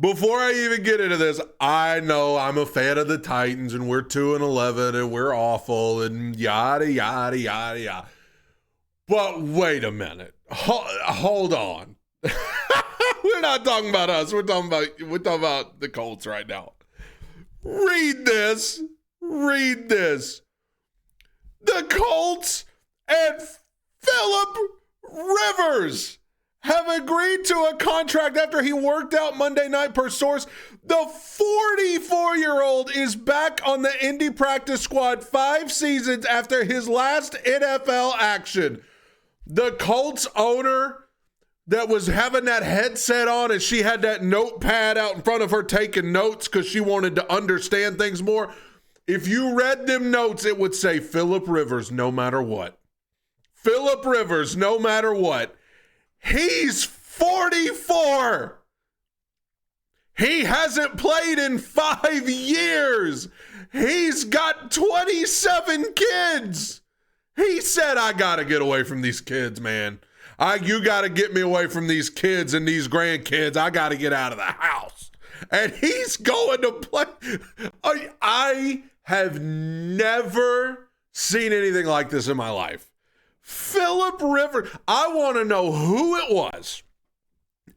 before I even get into this, I know I'm a fan of the Titans and we're 2-11 and we're awful and yada, yada, yada, yada. But wait a minute. Hold on. We're not talking about us. We're talking about the Colts right now. Read this. The Colts and Phillip Rivers have agreed to a contract after he worked out Monday night per source. The 44-year-old is back on the Indy practice squad 5 seasons after his last NFL action. The Colts owner that was having that headset on and she had that notepad out in front of her taking notes because she wanted to understand things more. If you read them notes, it would say Phillip Rivers no matter what. Phillip Rivers no matter what. He's 44. He hasn't played in 5 years. He's got 27 kids. He said, I got to get away from these kids, man. You got to get me away from these kids and these grandkids. I got to get out of the house. And he's going to play. I have never seen anything like this in my life. Phillip Rivers. I want to know who it was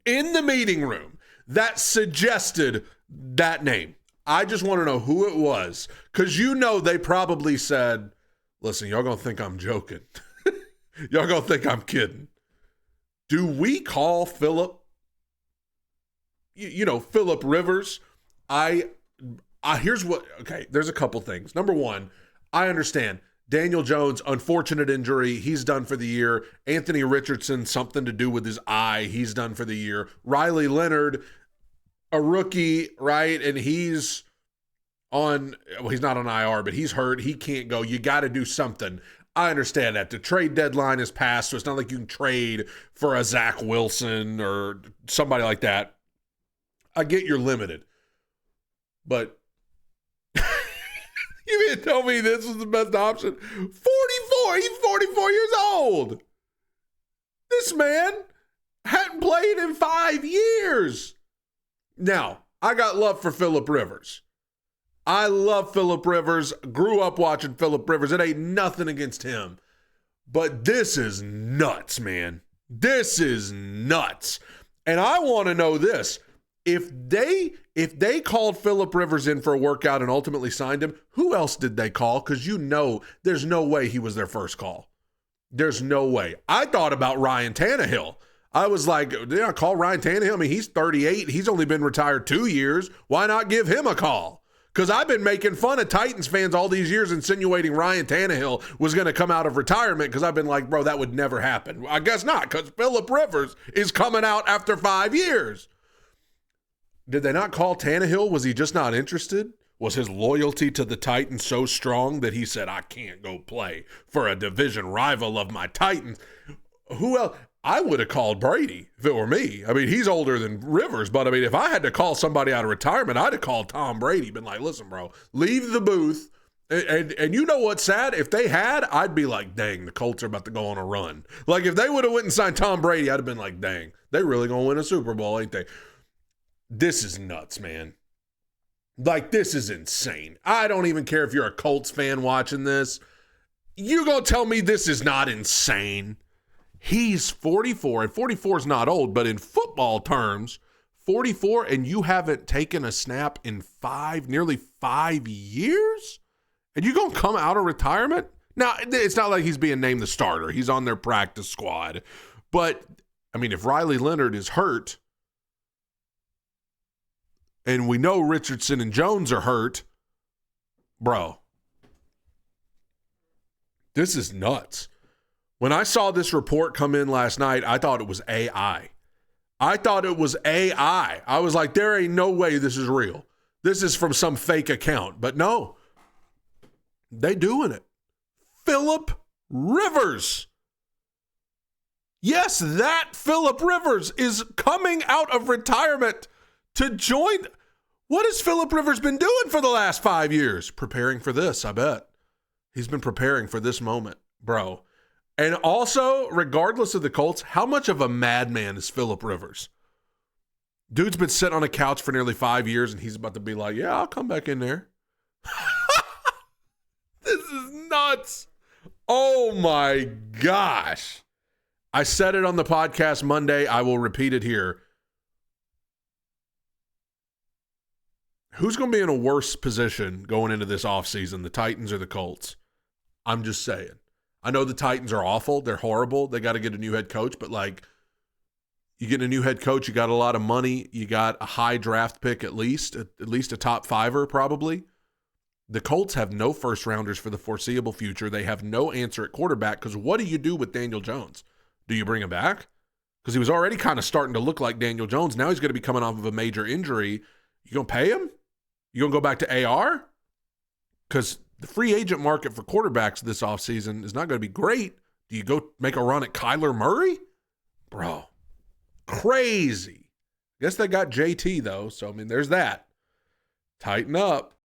in the meeting room that suggested that name. I just want to know who it was. Because they probably said, listen, y'all going to think I'm joking. Y'all going to think I'm kidding. Do we call Phillip, Phillip Rivers? Here's what, okay, there's a couple things. Number one, I understand Daniel Jones, unfortunate injury. He's done for the year. Anthony Richardson, something to do with his eye. He's done for the year. Riley Leonard, a rookie, right? And he's not on IR, but he's hurt. He can't go. You got to do something. I understand that. The trade deadline is passed, so it's not like you can trade for a Zach Wilson or somebody like that. I get you're limited. But you mean to tell me this was the best option? 44. He's 44 years old. This man hadn't played in 5 years. Now, I got love for Phillip Rivers. I love Phillip Rivers. Grew up watching Phillip Rivers. It ain't nothing against him. But this is nuts, man. This is nuts. And I want to know this. If they called Phillip Rivers in for a workout and ultimately signed him, who else did they call? Because there's no way he was their first call. There's no way. I thought about Ryan Tannehill. I was like, yeah, call Ryan Tannehill. I mean, he's 38. He's only been retired 2 years. Why not give him a call? Because I've been making fun of Titans fans all these years insinuating Ryan Tannehill was going to come out of retirement because I've been like, bro, that would never happen. I guess not, because Phillip Rivers is coming out after 5 years. Did they not call Tannehill? Was he just not interested? Was his loyalty to the Titans so strong that he said, I can't go play for a division rival of my Titans? Who else? I would have called Brady if it were me. I mean, he's older than Rivers, but I mean, if I had to call somebody out of retirement, I'd have called Tom Brady. Been like, listen, bro, leave the booth. And you know what's sad? If they had, I'd be like, dang, the Colts are about to go on a run. Like, if they would have went and signed Tom Brady, I'd have been like, dang, they really going to win a Super Bowl, ain't they? This is nuts, man. Like, this is insane. I don't even care if you're a Colts fan watching this. You gonna tell me this is not insane? He's 44, and 44 is not old, but in football terms, 44, and you haven't taken a snap in nearly 5 years? And you gonna come out of retirement? Now, it's not like he's being named the starter. He's on their practice squad. But, I mean, if Riley Leonard is hurt, and we know Richardson and Jones are hurt, bro, this is nuts. When I saw this report come in last night, I thought it was AI. I was like, there ain't no way this is real. This is from some fake account. But no, they doing it. Phillip Rivers. Yes, that Phillip Rivers is coming out of retirement to join. What has Phillip Rivers been doing for the last 5 years? Preparing for this, I bet. He's been preparing for this moment, bro. And also, regardless of the Colts, how much of a madman is Phillip Rivers? Dude's been sitting on a couch for nearly 5 years, and he's about to be like, yeah, I'll come back in there. This is nuts. Oh, my gosh. I said it on the podcast Monday. I will repeat it here. Who's going to be in a worse position going into this offseason, the Titans or the Colts? I'm just saying. I know the Titans are awful. They're horrible. They got to get a new head coach, but like, you get a new head coach, you got a lot of money, you got a high draft pick at least a top fiver probably. The Colts have no first rounders for the foreseeable future. They have no answer at quarterback because what do you do with Daniel Jones? Do you bring him back? Because he was already kind of starting to look like Daniel Jones. Now he's going to be coming off of a major injury. You going to pay him? You going to go back to AR? Because the free agent market for quarterbacks this offseason is not going to be great. Do you go make a run at Kyler Murray? Bro, crazy. Guess they got JT, though. So, I mean, there's that. Tighten up.